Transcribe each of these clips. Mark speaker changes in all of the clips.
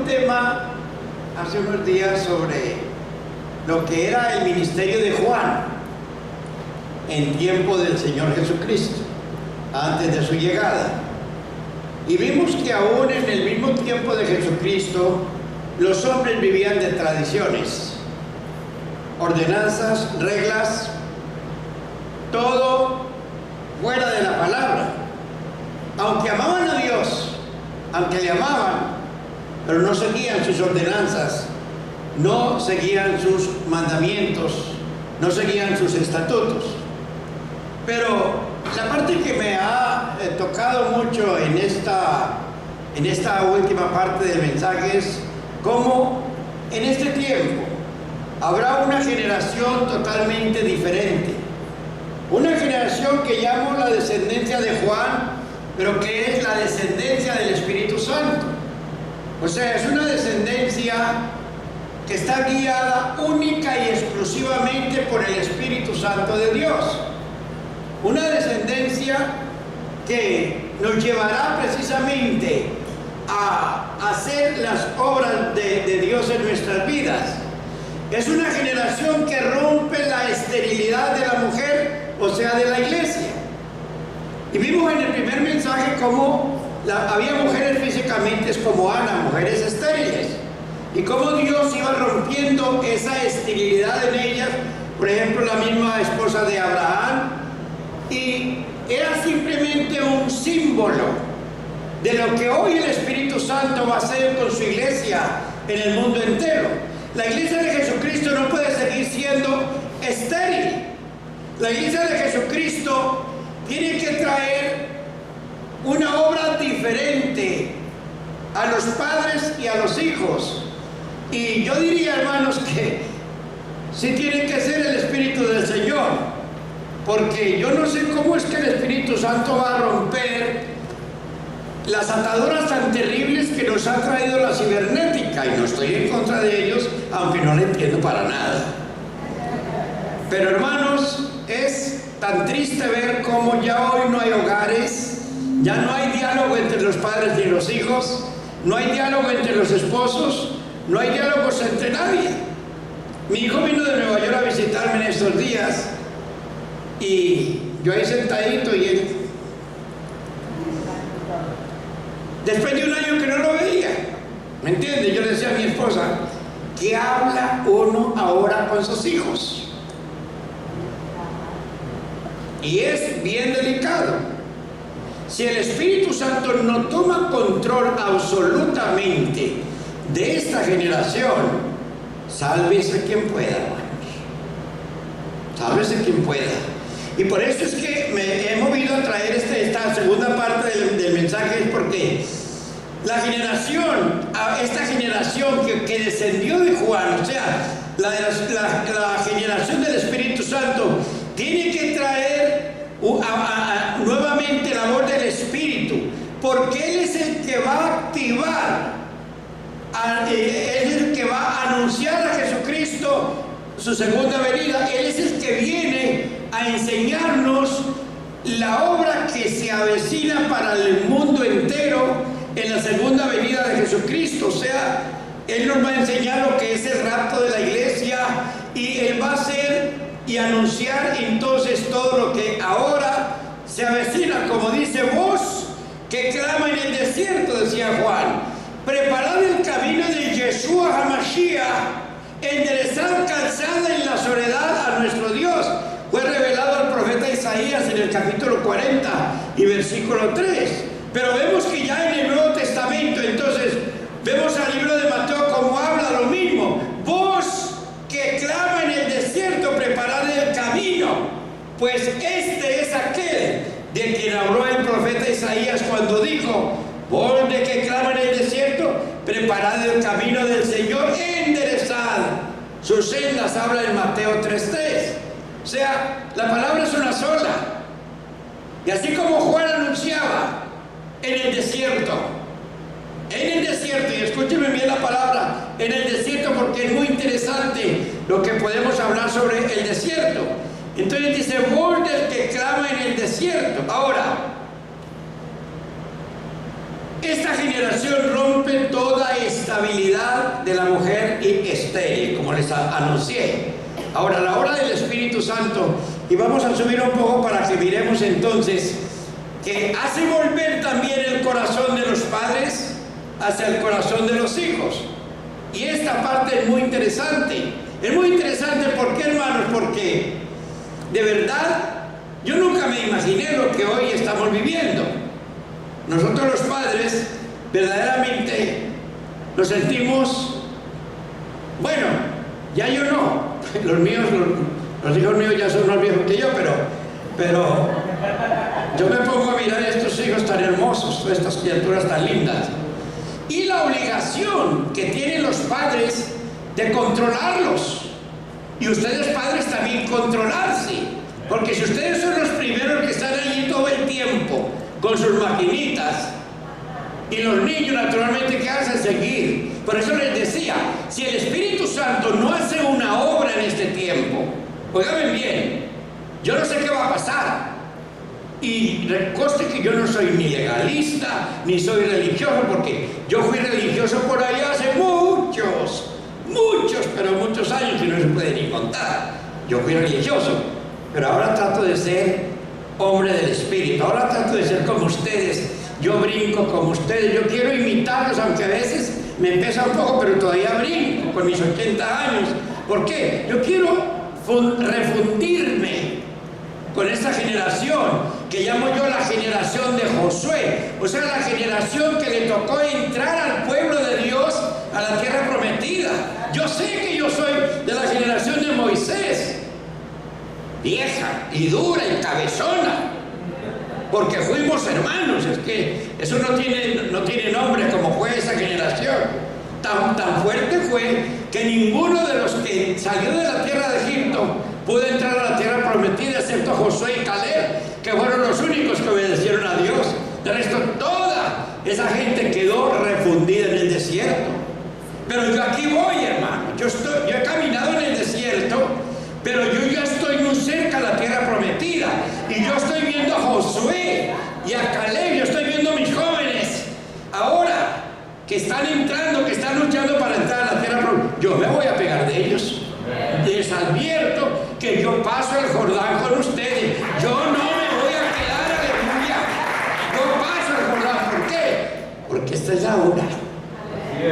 Speaker 1: tema hace unos días sobre lo que era el ministerio de Juan en tiempo del Señor Jesucristo, antes de su llegada. Y vimos que aún en el mismo tiempo de Jesucristo, los hombres vivían de tradiciones, ordenanzas, reglas, todo fuera de la palabra. Aunque amaban a Dios, aunque le amaban, pero no seguían sus ordenanzas, no seguían sus mandamientos, no seguían sus estatutos. Pero la parte que me ha tocado mucho en esta última parte del mensaje es cómo en este tiempo habrá una generación totalmente diferente. Una generación que llamo la descendencia de Juan, pero que es la descendencia del Espíritu Santo. O sea, es una descendencia que está guiada única y exclusivamente por el Espíritu Santo de Dios. Una descendencia que nos llevará precisamente a hacer las obras de Dios en nuestras vidas. Es una generación que rompe la esterilidad de la mujer, o sea, de la iglesia. Y vimos en el primer mensaje cómo había mujeres físicamente como Ana, mujeres estériles, y cómo Dios iba rompiendo esa esterilidad en ellas. Por ejemplo, la misma esposa de Abraham, y era simplemente un símbolo de lo que hoy el Espíritu Santo va a hacer con su iglesia en el mundo entero. La iglesia de Jesucristo no puede seguir siendo estéril. La iglesia de Jesucristo tiene que traer una obra diferente a los padres y a los hijos. Y yo diría, hermanos, que sí tiene que ser el Espíritu del Señor, porque yo no sé cómo es que el Espíritu Santo va a romper las ataduras tan terribles que nos ha traído la cibernética, y no estoy en contra de ellos, aunque no le entiendo para nada. Pero hermanos, es tan triste ver cómo ya hoy no hay hogares, ya no hay diálogo entre los padres y los hijos, no hay diálogo entre los esposos, no hay diálogos entre nadie. Mi hijo vino de Nueva York a visitarme en estos días, y yo ahí sentadito, y él, después de un año que no lo veía, ¿me entiende? Yo le decía a mi esposa, ¿qué habla uno ahora con sus hijos? Y es bien delicado. Si el Espíritu Santo no toma control absolutamente de esta generación, sálvese quien pueda, hermanos. Sálvese quien pueda. Y por eso es que me he movido a traer esta segunda parte del mensaje, es porque esta generación que descendió de Juan, o sea, la generación del Espíritu Santo, tiene que traer nuevamente la voz del Espíritu, porque Él es el que va a activar, Él es el que va a anunciar a Jesucristo su segunda venida. Él es el que viene a enseñarnos la obra que se avecina para el mundo entero en la segunda venida de Jesucristo. O sea, Él nos va a enseñar lo que es el rapto de la iglesia, y Él va a hacer y anunciar entonces todo lo que ahora se avecina, como dice: voz que clama en el desierto, decía Juan, preparad el camino de Yeshua HaMashiach, enderezad calzada en la soledad a nuestro Dios. Fue revelado al profeta Isaías en el capítulo 40 y versículo 3. Pero vemos que ya en el Nuevo Testamento, entonces, vemos al libro de Mateo como habla lo mismo: voz que clama en el desierto, preparad el camino. Pues este es aquel de quien habló el profeta Isaías cuando dijo: voz de que clama en el desierto, preparad el camino del Señor, enderezad sus sendas, habla en Mateo 3:3. O sea, la palabra es una sola. Y así como Juan anunciaba en el desierto, y escúchenme bien la palabra, en el desierto, porque es muy interesante lo que podemos hablar sobre el desierto. Entonces dice: voz del que clama en el desierto. Ahora, esta generación rompe toda estabilidad y estéril, como les anuncié. Ahora, la obra del Espíritu Santo, y vamos a subir un poco para que miremos entonces, que hace volver también el corazón de los padres hacia el corazón de los hijos. Y esta parte es muy interesante. Es muy interesante, ¿por qué, hermanos? Porque de verdad yo nunca me imaginé lo que hoy estamos viviendo. Nosotros los padres verdaderamente nos sentimos, bueno, ya yo no, los hijos míos ya son más viejos que yo, pero yo me pongo a mirar a estos hijos tan hermosos, todas estas criaturas tan lindas, y la obligación que tienen los padres de controlarlos, y ustedes padres también controlarse, porque si ustedes son los primeros que están allí todo el tiempo con sus maquinitas, y los niños naturalmente ¿qué hacen? Seguir. Por eso les decía, si el Espíritu Santo no hace una obra en este tiempo, óigame bien, yo no sé qué va a pasar. Y conste que yo no soy ni legalista, ni soy religioso, porque yo fui religioso por allá hace muchos, pero muchos años, que no se puede ni contar. Yo fui religioso, pero ahora trato de ser hombre del Espíritu, ahora trato de ser como ustedes, yo brinco como ustedes, yo quiero imitarlos, aunque a veces me pesa un poco, pero todavía brinco con mis 80 años. ¿Por qué? Yo quiero refundirme con esta generación que llamo yo la generación de Josué, o sea, la generación que le tocó entrar al pueblo de Dios a la tierra prometida. Yo sé que yo soy de la generación de Moisés, vieja y dura y cabezona, porque fuimos hermanos. Es que eso no tiene nombre, como fue esa generación. Tan fuerte fue que ninguno de los que salió de la tierra de Egipto pudo entrar a la tierra prometida, excepto Josué y Caleb, que fueron los únicos que obedecieron a Dios. De resto, toda esa gente quedó refundida en el desierto. Pero yo aquí voy, hermano. Yo he caminado en el desierto, pero yo ya estoy muy cerca de la tierra prometida. Y yo estoy viendo a Josué y a Caleb, yo estoy viendo a mis jóvenes ahora que están entrando, que están luchando para entrar a la tierra prometida. Yo me voy a pegar de ellos. Les advierto que yo paso el Jordán con ustedes. Yo no me voy a quedar, aleluya. Yo paso el Jordán. ¿Por qué? Porque esta es la hora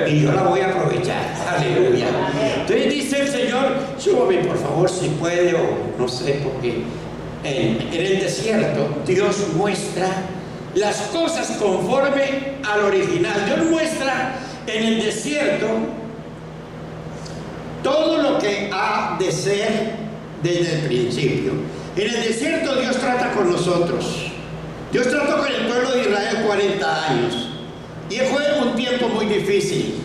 Speaker 1: y yo la voy a aprovechar, aleluya. Entonces dice el Señor, súbame por favor si puede, o no sé, porque en el desierto Dios muestra las cosas conforme al original. Dios muestra en el desierto todo lo que ha de ser desde el principio. En el desierto Dios trata con nosotros. Dios trató con el pueblo de Israel 40 años. Y fue un tiempo muy difícil.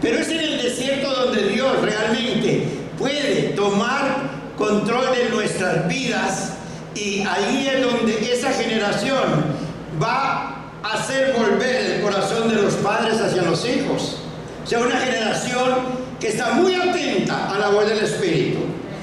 Speaker 1: Pero es en el desierto donde Dios realmente puede tomar control de nuestras vidas. Y ahí es donde esa generación va a hacer volver el corazón de los padres hacia los hijos. O sea, una generación que está muy atenta a la voz del Espíritu.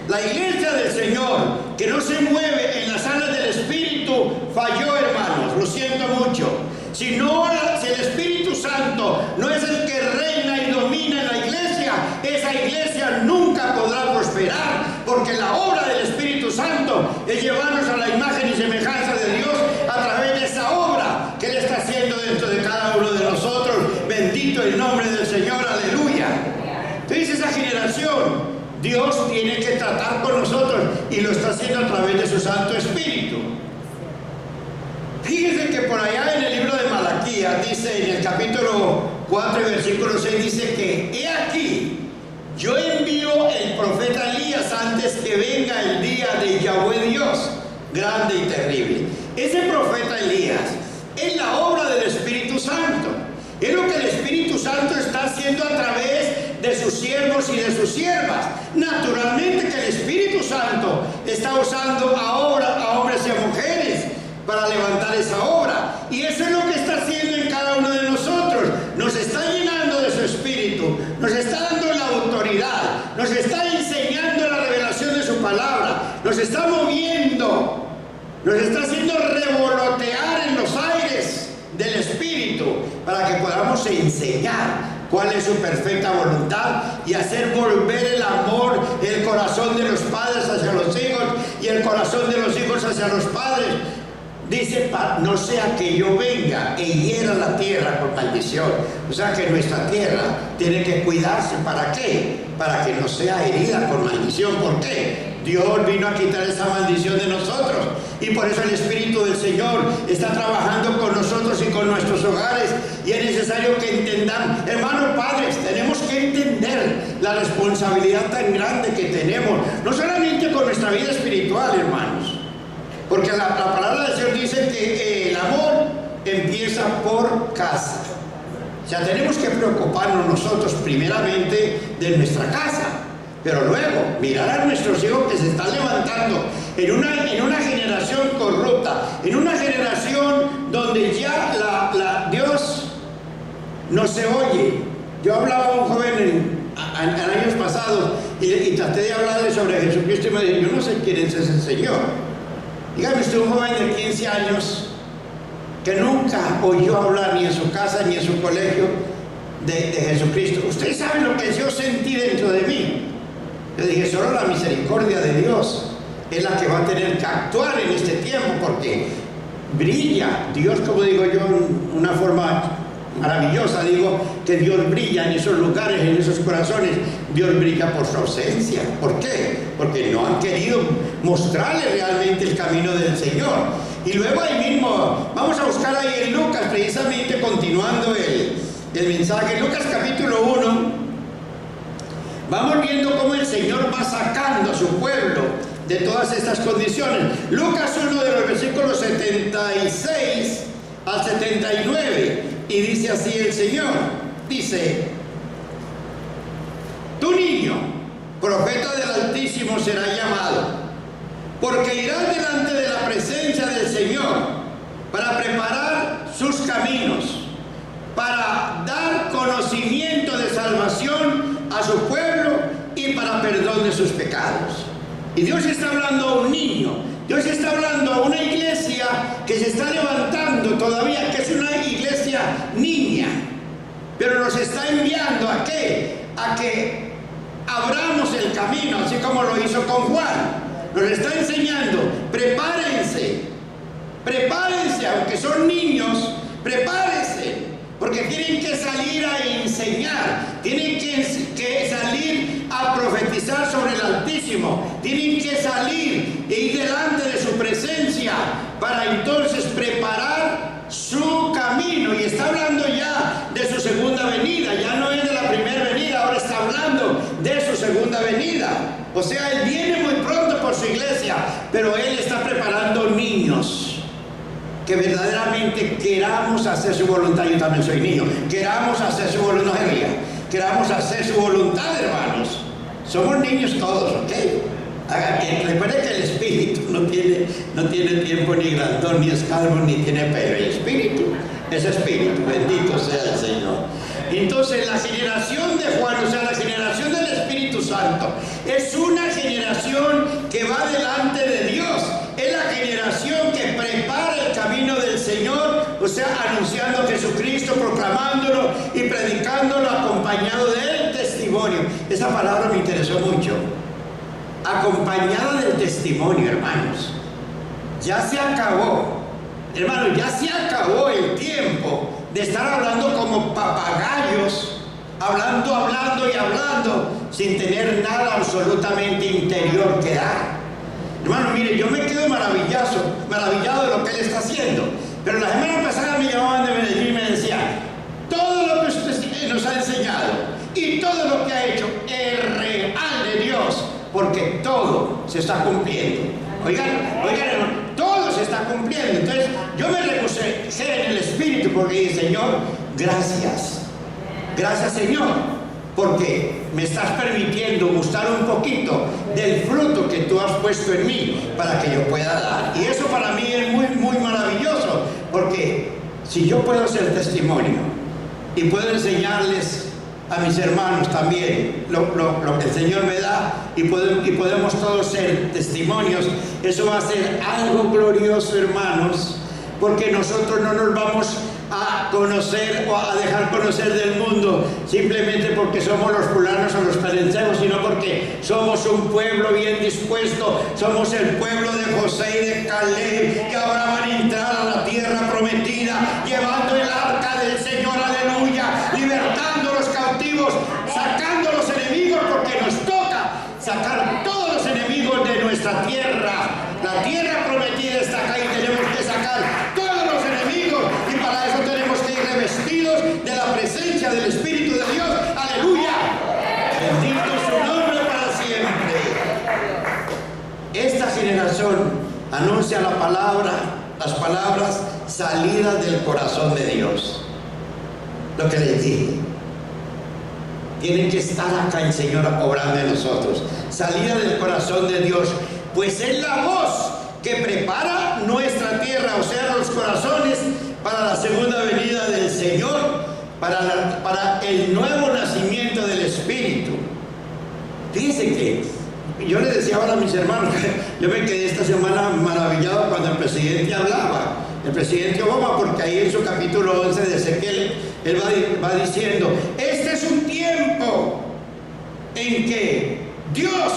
Speaker 1: La iglesia del Señor, que no se mueve en las alas del Espíritu, falló, hermanos, lo siento mucho. Si el Espíritu Santo no es el que reina y domina en la iglesia, esa iglesia nunca podrá prosperar, porque la obra del Espíritu Santo es llevarnos a la imagen y semejanza de Dios a través de esa obra que Él está haciendo dentro de cada uno de nosotros. Bendito el nombre del Señor, aleluya. Entonces esa generación, Dios tiene que tratar con nosotros y lo está haciendo a través de su Santo Espíritu. Fíjense que por allá en el libro de Malaquías dice, en el capítulo 4 y versículo 6, dice que he aquí, yo envío el profeta Elías antes que venga el día de Yahweh Dios, grande y terrible. Ese profeta Elías es la obra del Espíritu Santo. Es lo que el Espíritu Santo está haciendo a través de sus siervos y de sus siervas. Naturalmente que el Espíritu Santo está usando ahora a hombres y a mujeres para levantar esa obra. Y eso es lo que está haciendo en cada uno de nosotros. Nos está llenando de su Espíritu, nos está dando la autoridad, nos está enseñando la revelación de su palabra, nos está moviendo, nos está haciendo revolotear en los aires del Espíritu para que podamos enseñar cuál es su perfecta voluntad y hacer volver el amor, el corazón de los padres hacia los hijos y el corazón de los hijos hacia los padres. Dice, no sea que yo venga e hiera la tierra por maldición. O sea que nuestra tierra tiene que cuidarse. ¿Para qué? Para que no sea herida por maldición. ¿Por qué? Dios vino a quitar esa maldición de nosotros. Y por eso el Espíritu del Señor está trabajando con nosotros y con nuestros hogares. Y es necesario que entendamos, hermanos padres, tenemos que entender la responsabilidad tan grande que tenemos. No solamente con nuestra vida espiritual, hermanos. Porque la palabra del Señor dice que el amor empieza por casa. O sea, tenemos que preocuparnos nosotros primeramente de nuestra casa, pero luego mirar a nuestros hijos que se están levantando en una generación corrupta, en una generación donde ya Dios no se oye. Yo hablaba a un joven en años pasados y traté de hablarle sobre Jesucristo y me dijo, yo no sé quién es ese Señor. Dígame usted, un joven de 15 años que nunca oyó hablar ni en su casa ni en su colegio de Jesucristo. Usted sabe lo que yo sentí dentro de mí. Yo dije, solo la misericordia de Dios es la que va a tener que actuar en este tiempo, porque brilla Dios, como digo yo, en una forma maravillosa. Digo que Dios brilla en esos lugares, en esos corazones. Dios brilla por su ausencia. ¿Por qué? Porque no han querido mostrarle realmente el camino del Señor. Y luego ahí mismo, vamos a buscar ahí en Lucas, precisamente continuando el mensaje. En Lucas capítulo 1, vamos viendo cómo el Señor va sacando a su pueblo de todas estas condiciones. Lucas 1, de los versículos 76 al 79, y dice así el Señor, dice, tu niño, profeta del Altísimo, será llamado, porque irá delante de la presencia del Señor para preparar sus caminos, para dar conocimiento de salvación a su pueblo y para perdón de sus pecados. Y Dios está hablando a un niño, Dios está hablando a una iglesia que se está levantando todavía, que es una iglesia niña, pero nos está enviando ¿a qué? A que abramos el camino, así como lo hizo con Juan. Nos está enseñando, prepárense, aunque son niños, prepárense, porque tienen que salir a enseñar, tienen que salir a profetizar sobre el Altísimo, tienen que salir e ir delante de su presencia para entonces preparar su camino. Y está hablando ya de su segunda venida, ya no es de la primera venida, ahora está hablando de su segunda venida. O sea, Él viene muy pronto por su iglesia, pero Él está preparando niños que verdaderamente queramos hacer su voluntad. Yo también soy niño. Queramos hacer su voluntad, queramos hacer su voluntad, hermanos. Somos niños todos, ¿ok? Recuerde que el Espíritu no tiene tiempo, ni grandón, ni es calvo, ni tiene pelo. El Espíritu es Espíritu, bendito sea el Señor. Entonces la generación de Juan, o sea, la generación del Espíritu Santo, es una generación que va delante de Dios. Es la generación que prepara el camino del Señor, o sea, anunciando a Jesucristo, proclamándolo y predicándolo, acompañado del testimonio. Esa palabra me interesó mucho. Acompañada del testimonio, hermanos. Ya se acabó, hermanos, ya se acabó el tiempo de estar hablando como papagayos, hablando y hablando, sin tener nada absolutamente interior que dar. Hermano, mire, yo me quedo maravillado de lo que Él está haciendo. Pero la semana pasada me llamaban de Medellín y me decían, todo lo que usted nos ha enseñado y todo lo que ha hecho es real de Dios, porque todo se está cumpliendo. Oigan, hermano, todo se está cumpliendo. Entonces, yo me regocé en el Espíritu porque dije, Señor, gracias. Gracias, Señor, porque me estás permitiendo gustar un poquito del fruto que tú has puesto en mí para que yo pueda dar. Y eso para mí es muy, muy maravilloso, porque si yo puedo ser testimonio y puedo enseñarles a mis hermanos también lo que el Señor me da, y podemos todos ser testimonios, eso va a ser algo glorioso, hermanos, porque nosotros no nos vamos a conocer o a dejar conocer del mundo simplemente porque somos los fulanos o los perenceros, sino porque somos un pueblo bien dispuesto, somos el pueblo de José y de Caleb, que ahora van a entrar a la tierra prometida, llevando el arca del Señor, aleluya, libertando a los cautivos, sacando a los enemigos, porque nos toca sacar todos los enemigos de nuestra tierra. La tierra prometida está acá y tenemos que sacar todos los enemigos, y para eso tenemos que ir revestidos de la presencia del Espíritu de Dios. ¡Aleluya! Bendito su nombre para siempre. Esta generación anuncia la palabra, las palabras salidas del corazón de Dios. Lo que les dije, tienen que estar acá el Señor obrando en nosotros. Salida del corazón de Dios, pues es la voz que prepara nuestra tierra, o sea, los corazones, para la segunda venida del Señor, para el nuevo nacimiento del Espíritu. Fíjense que yo les decía ahora a mis hermanos, yo me quedé esta semana maravillado cuando el presidente hablaba, el presidente Obama, porque ahí en su capítulo 11 de Ezequiel, él va diciendo, este es un tiempo en que Dios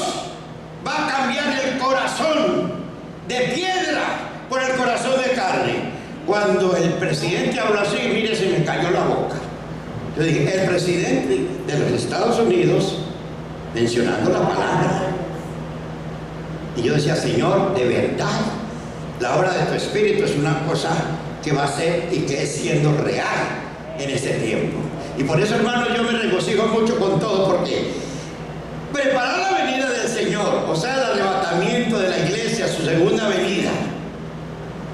Speaker 1: va a cambiar el corazón de piedra por el corazón de carne. Cuando el presidente habló así, mire, se me cayó la boca. Yo dije, el presidente de los Estados Unidos mencionando la palabra. Y yo decía, Señor, de verdad, la obra de tu Espíritu es una cosa que va a ser y que es siendo real en este tiempo. Y por eso, hermanos, yo me regocijo mucho con todo, porque preparar la venida del Señor, o sea, el arrebatamiento de la iglesia, su segunda venida,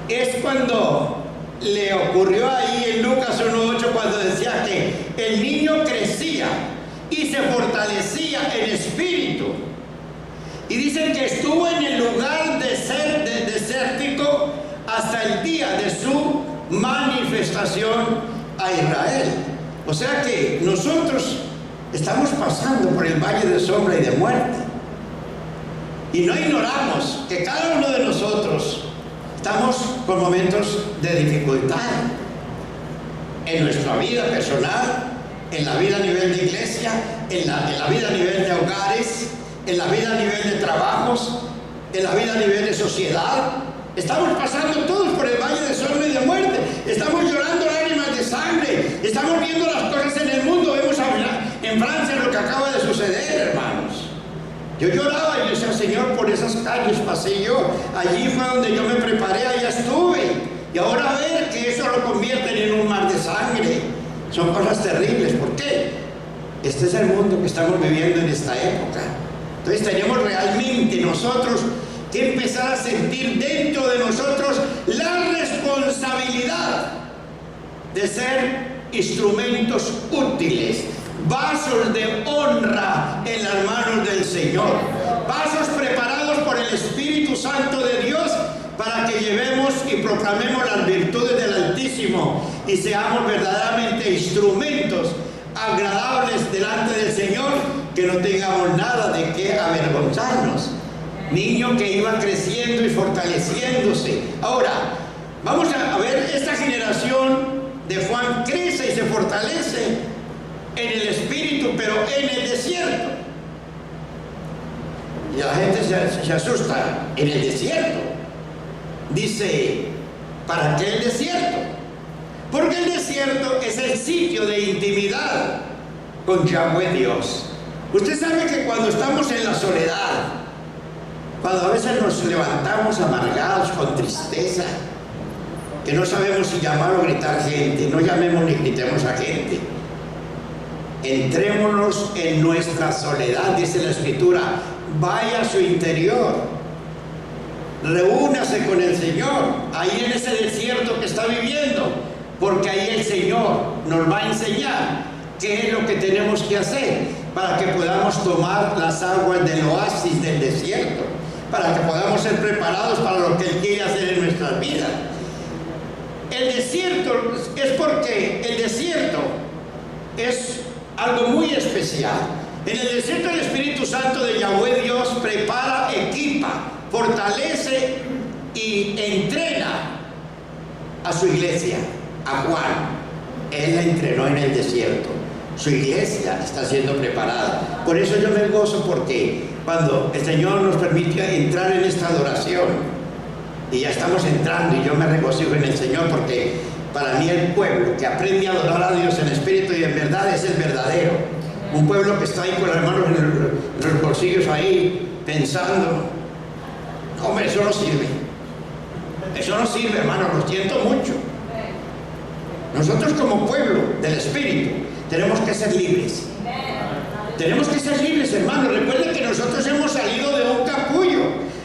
Speaker 1: es cuando le ocurrió ahí en Lucas 1:8, cuando decía que el niño crecía y se fortalecía en espíritu. Y dicen que estuvo en el lugar desértico hasta el día de su manifestación a Israel. O sea que nosotros estamos pasando por el valle de sombra y de muerte. Y no ignoramos que cada uno de nosotros estamos con momentos de dificultad en nuestra vida personal, en la vida a nivel de iglesia, en la vida a nivel de hogares, en la vida a nivel de trabajos, en la vida a nivel de sociedad. Estamos pasando todos por el valle de sombra y de muerte. Estamos llorando lágrimas de sangre. Estamos viendo las cosas en el mundo. Vemos en Francia lo que acaba de suceder, hermanos. Yo lloraba y yo decía, Señor, por esas calles pasé yo. Allí fue donde yo me preparé, allá estuve. Y ahora ver que eso lo convierten en un mar de sangre. Son cosas terribles. ¿Por qué? Este es el mundo que estamos viviendo en esta época. Entonces tenemos realmente nosotros que empezar a sentir dentro de nosotros la responsabilidad de ser instrumentos útiles, vasos de honra en las manos del Señor, vasos preparados por el Espíritu Santo de Dios para que llevemos y proclamemos las virtudes del Altísimo y seamos verdaderamente instrumentos agradables delante del Señor, que no tengamos nada de qué avergonzarnos. Niño que iba creciendo y fortaleciéndose. Ahora, vamos a ver, esta generación de Juan crece y se fortalece en el Espíritu, pero en el desierto. Y la gente se asusta. En el desierto. Dice, ¿para qué el desierto? Porque el desierto es el sitio de intimidad con Yahweh Dios. Usted sabe que cuando estamos en la soledad, cuando a veces nos levantamos amargados, con tristeza, que no sabemos si llamar o gritar gente, no llamemos ni gritemos a gente. Entrémonos en nuestra soledad, dice la Escritura, vaya a su interior, reúnase con el Señor, ahí en ese desierto que está viviendo, porque ahí el Señor nos va a enseñar qué es lo que tenemos que hacer para que podamos tomar las aguas del oasis del desierto, para que podamos ser preparados para lo que Él quiere hacer en nuestras vidas. El desierto es porque el desierto es algo muy especial. En el desierto el Espíritu Santo de Yahweh Dios prepara, equipa, fortalece y entrena a su iglesia. a Juan. Él la entrenó en el desierto. Su iglesia está siendo preparada. Por eso yo me gozo, porque cuando el Señor nos permite entrar en esta adoración, y ya estamos entrando, y yo me regocijo en el Señor, porque para mí el pueblo que aprende a adorar a Dios en espíritu y en verdad es el verdadero. Un pueblo que está ahí con las manos en los bolsillos ahí, pensando, hombre, eso no sirve. Eso no sirve, hermano, lo siento mucho. Nosotros como pueblo del espíritu tenemos que ser libres. Tenemos que ser libres, hermano. Recuerden que nosotros hemos salido de un capullo.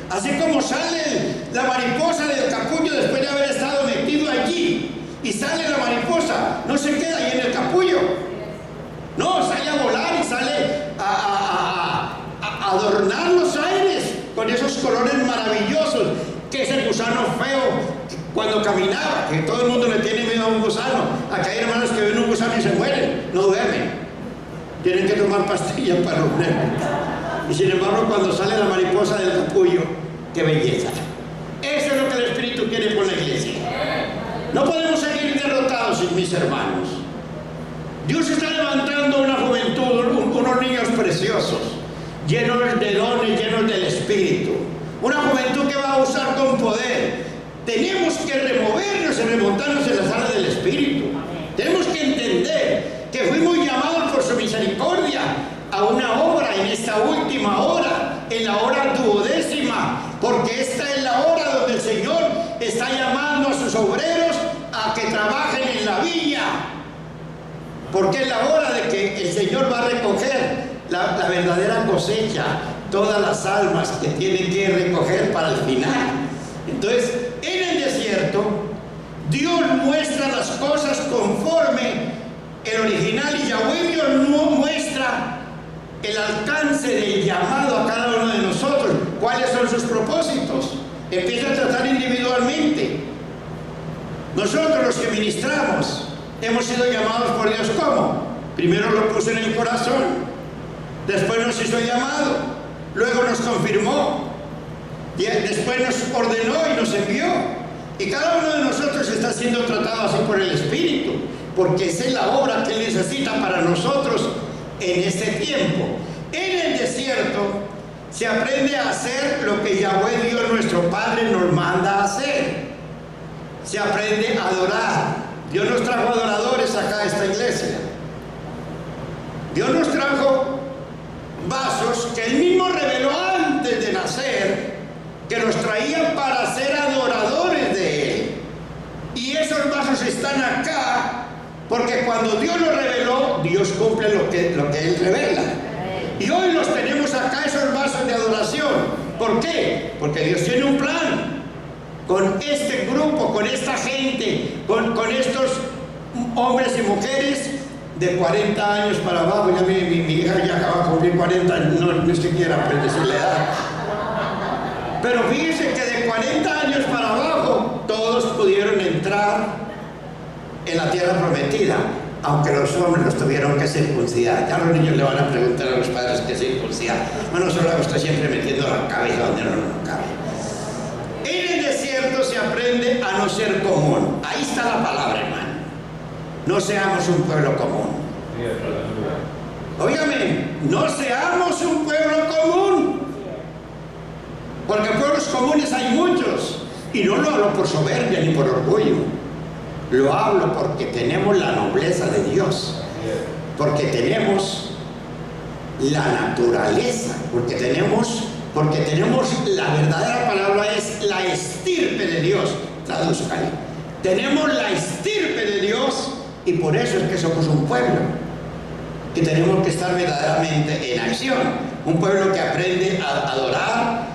Speaker 1: Así como sale la mariposa del capullo después de haber estado metido allí, y sale la mariposa, no se queda ahí en el capullo. No, sale a volar y sale a adornar los aires con esos colores maravillosos, que ese gusano feo cuando caminaba, que todo el mundo le tiene miedo a un gusano. Acá hay hermanos que ven un gusano y se mueren, no duermen, tienen que tomar pastillas para los nervios. Y sin embargo, cuando sale la mariposa del capullo, ¡qué belleza! Eso es lo que el Espíritu quiere con la iglesia. No podemos seguir derrotados, mis hermanos. Dios está levantando una juventud, unos niños preciosos, llenos de dones, llenos del Espíritu. Una juventud que va a usar con poder. Tenemos que removernos y remontarnos en las alas del Espíritu. Tenemos que entender que fuimos llamados por su misericordia a una obra en esta última hora, en la hora duodécima, porque esta es la hora donde el Señor está llamando a sus obreros a que trabajen en la viña, porque es la hora de que el Señor va a recoger la verdadera cosecha, todas las almas que tiene que recoger para el final. Entonces, en el desierto, Dios muestra las cosas conforme el original, y Yahweh Dios muestra el alcance del llamado a cada uno de nosotros. ¿Cuáles son sus propósitos? Empieza a tratar individualmente. Nosotros, los que ministramos, hemos sido llamados por Dios. ¿Cómo? Primero lo puso en el corazón, después nos hizo llamado, luego nos confirmó, y después nos ordenó y nos envió. Y cada uno de nosotros está siendo tratado así por el Espíritu, porque esa es la obra que Él necesita para nosotros en este tiempo. En el desierto se aprende a hacer lo que Yahweh Dios nuestro Padre nos manda a hacer. Se aprende a adorar. Dios nos trajo adoradores acá a esta iglesia. Dios nos trajo vasos que Él mismo reveló antes de nacer, que nos traían para ser adoradores de Él. Y esos vasos están acá porque cuando Dios los reveló, Dios cumple lo que Él revela. Y hoy los tenemos acá, esos vasos de adoración. ¿Por qué? Porque Dios tiene un plan con este grupo, con esta gente, con estos hombres y mujeres de 40 años para abajo. Ya mi hija ya acaba de cumplir 40 años, no ni siquiera decir la edad. Pero fíjense que de 40 años para abajo todos pudieron entrar en la tierra prometida, aunque los hombres los tuvieron que circuncidar. Ya los niños le van a preguntar a los padres qué circuncidar. Bueno, solo está siempre metiendo la cabeza donde no cabe. En el desierto se aprende a no ser común. Ahí está la palabra, hermano. No seamos un pueblo común. Óigame, no seamos un pueblo común. Porque pueblos comunes hay muchos. Y no lo hablo por soberbia ni por orgullo. Lo hablo porque tenemos la nobleza de Dios. Porque tenemos la naturaleza. Porque tenemos la verdadera palabra es la estirpe de Dios. Tradúzcale. Tenemos la estirpe de Dios. Y por eso es que somos un pueblo que tenemos que estar verdaderamente en acción. Un pueblo que aprende a adorar.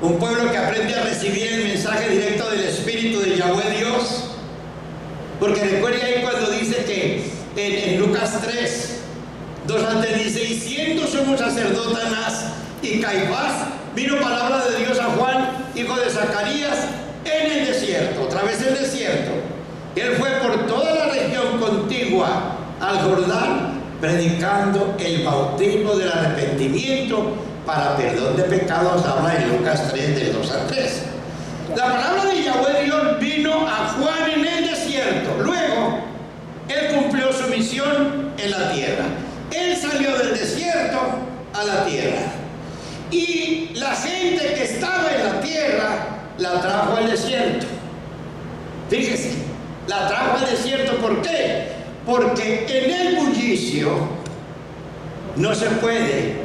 Speaker 1: Un pueblo que aprende a recibir el mensaje directo del Espíritu de Yahweh Dios. Porque recuerde ahí cuando dice que en Lucas 3, 2 antes dice: y siendo sumo sacerdote Anás y Caifás, vino palabra de Dios a Juan, hijo de Zacarías, en el desierto. Otra vez el desierto. Él fue por toda la región contigua al Jordán, predicando el bautismo del arrepentimiento para perdón de pecados. Habla en Lucas 3, del 2 al 3. La palabra de Yahweh Dios vino a Juan en el desierto. Luego en la tierra. Él salió del desierto a la tierra. Y la gente que estaba en la tierra la trajo al desierto. Fíjese, la trajo al desierto. ¿Por qué? Porque en el bullicio no se puede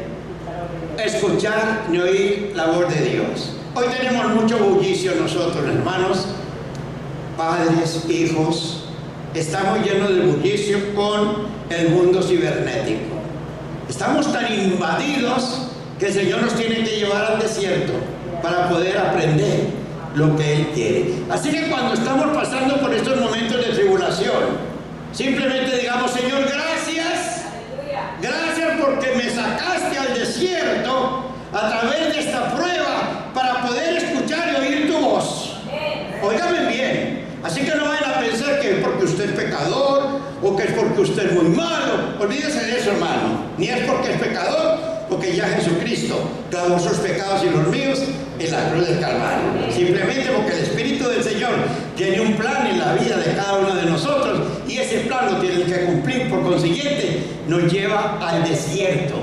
Speaker 1: escuchar ni oír la voz de Dios. Hoy tenemos mucho bullicio nosotros, hermanos, padres, hijos. Estamos llenos de bullicio con el mundo cibernético. Estamos tan invadidos que el Señor nos tiene que llevar al desierto para poder aprender lo que Él quiere. Así que cuando estamos pasando por estos momentos de tribulación, simplemente digamos: Señor, gracias. Gracias porque me sacaste al desierto a través de esta prueba para poder escuchar y oír tu voz. Óigame bien. Así que no vayan a pensar que es porque usted es pecador o que es porque usted es muy malo. Olvídese de eso, hermano. Ni es porque es pecador, porque ya Jesucristo clavó sus pecados y los míos en la cruz del Calvario. Simplemente porque el Espíritu del Señor tiene un plan en la vida de cada uno de nosotros y ese plan lo tienen que cumplir. Por consiguiente, nos lleva al desierto.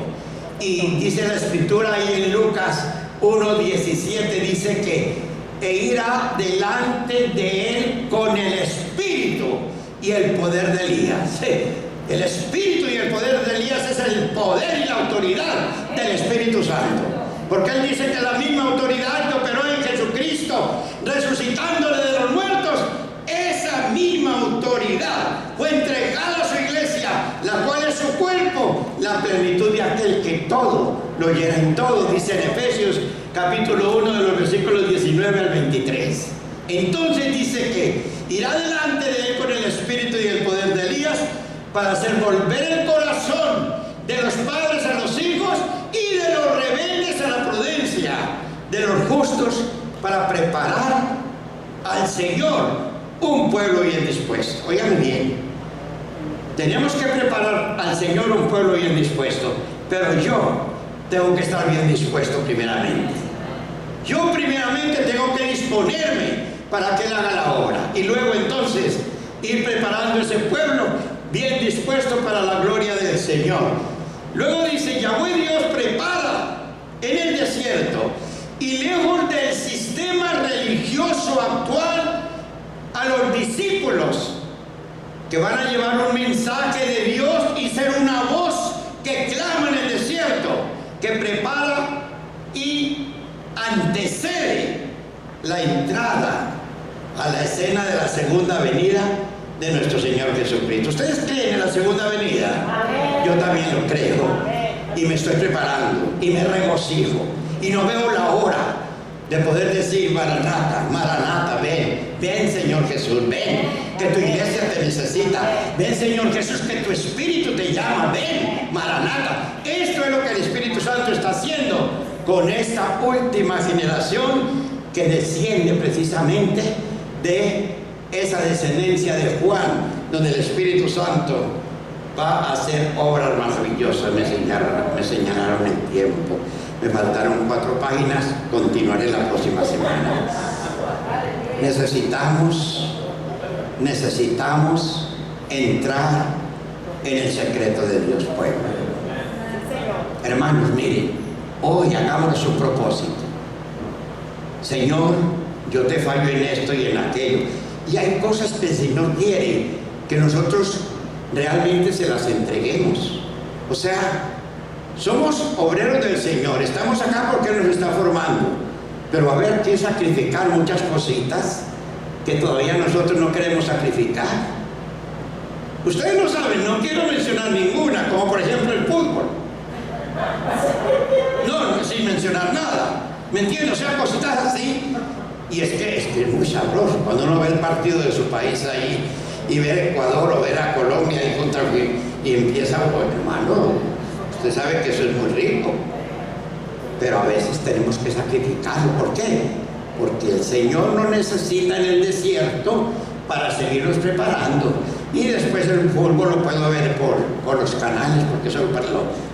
Speaker 1: Y dice la Escritura ahí en Lucas 1:17, dice que irá delante de él con el Espíritu y el poder de Elías. El Espíritu y el poder de Elías es el poder y la autoridad del Espíritu Santo. Porque Él dice que la misma autoridad que operó en Jesucristo, resucitándole de los muertos, esa misma autoridad fue entregada a su iglesia, la cual es su cuerpo, la plenitud de aquel que todo lo llena en todo, dice en Efesios capítulo 1 de los versículos 19 al 23. Entonces dice que irá delante de él con el Espíritu y el poder de Elías para hacer volver el corazón de los padres a los hijos y de los rebeldes a la prudencia, de los justos para preparar al Señor un pueblo bien dispuesto. Óigame bien, tenemos que preparar al Señor un pueblo bien dispuesto, pero yo tengo que estar bien dispuesto primeramente. Yo primeramente tengo que disponerme para que Él haga la obra y luego entonces ir preparando ese pueblo bien dispuesto para la gloria del Señor. Luego dice: Yahweh Dios prepara en el desierto y lejos del sistema religioso actual a los discípulos que van a llevar un mensaje de Dios y ser una voz que clama en el desierto, que prepara y antecede la entrada a la escena de la segunda venida de nuestro Señor Jesucristo. ¿Ustedes creen en la segunda venida? Amén. Yo también lo creo. Amén. Y me estoy preparando y me regocijo y no veo la hora de poder decir: Maranata, Maranata, ven, ven Señor Jesús, ven, que tu iglesia te necesita, ven Señor Jesús, que tu Espíritu te llama, ven, Maranata. Esto es lo que el Espíritu Santo está haciendo con esta última generación que desciende precisamente de esa descendencia de Juan, donde el Espíritu Santo va a hacer obras maravillosas. Me señalaron el tiempo. Me faltaron 4 páginas, continuaré la próxima semana. Necesitamos entrar en el secreto de Dios, pueblo. Hermanos, miren, hoy hagamos su propósito. Señor, yo te fallo en esto y en aquello. Y hay cosas que el Señor quiere que nosotros realmente se las entreguemos. O sea, somos obreros del Señor, estamos acá porque Él nos está formando, pero va a haber que sacrificar muchas cositas que todavía nosotros no queremos sacrificar. Ustedes no saben, no quiero mencionar ninguna, como por ejemplo el fútbol. No, sin mencionar nada, ¿me entiendes? O sea, cositas así. Y es que es muy sabroso cuando uno ve el partido de su país ahí y ve a Ecuador o ver a Colombia y empieza, bueno, hermano, usted sabe que eso es muy rico, pero a veces tenemos que sacrificarlo. ¿Por qué? Porque el Señor nos necesita en el desierto para seguirnos preparando. Y después el fútbol lo puedo ver por los canales, porque eso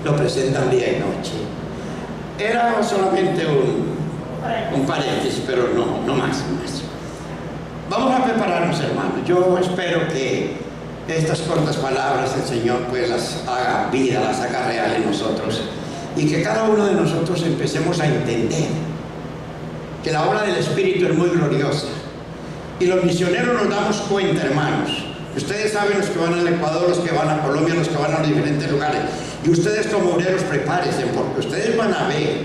Speaker 1: lo presentan día y noche. Era solamente un paréntesis, pero no más. Vamos a prepararnos, hermanos. Yo espero que estas cortas palabras el Señor pues las haga vida, las haga real en nosotros, y que cada uno de nosotros empecemos a entender que la obra del Espíritu es muy gloriosa. Y los misioneros nos damos cuenta, hermanos. Ustedes saben, los que van al Ecuador, los que van a Colombia, los que van a los diferentes lugares. Y ustedes como obreros prepárense, porque ustedes van a ver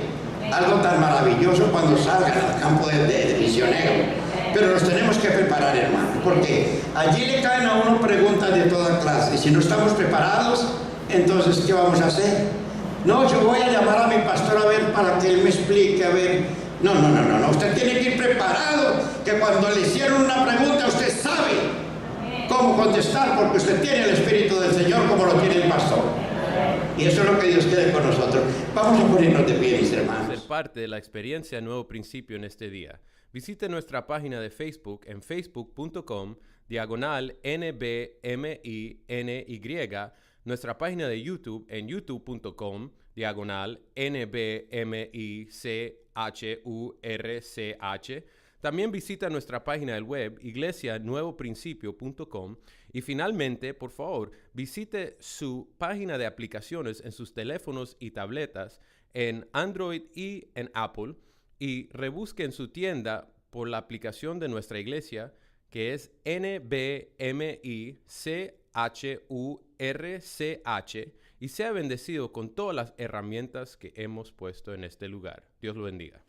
Speaker 1: algo tan maravilloso cuando salgan al campo de misioneros. Pero nos tenemos que preparar, hermanos, porque allí le caen a uno preguntas de toda clase. Y si no estamos preparados, entonces, ¿qué vamos a hacer? No, yo voy a llamar a mi pastor a ver para que él me explique, a ver. No. Usted tiene que ir preparado, que cuando le hicieron una pregunta, usted sabe cómo contestar, porque usted tiene el Espíritu del Señor como lo tiene el pastor. Y eso es lo que Dios quiere con nosotros. Vamos a ponernos de pie, mis hermanos.
Speaker 2: Ser parte de la experiencia Nuevo Principio en este día. Visite nuestra página de Facebook en facebook.com/NBMINY, nuestra página de YouTube en youtube.com/NBMICHURCH. También visita nuestra página del web iglesianuevoprincipio.com, y finalmente, por favor, visite su página de aplicaciones en sus teléfonos y tabletas en Android y en Apple, y rebusque en su tienda por la aplicación de nuestra iglesia, que es NBMICHURCH, y sea bendecido con todas las herramientas que hemos puesto en este lugar. Dios lo bendiga.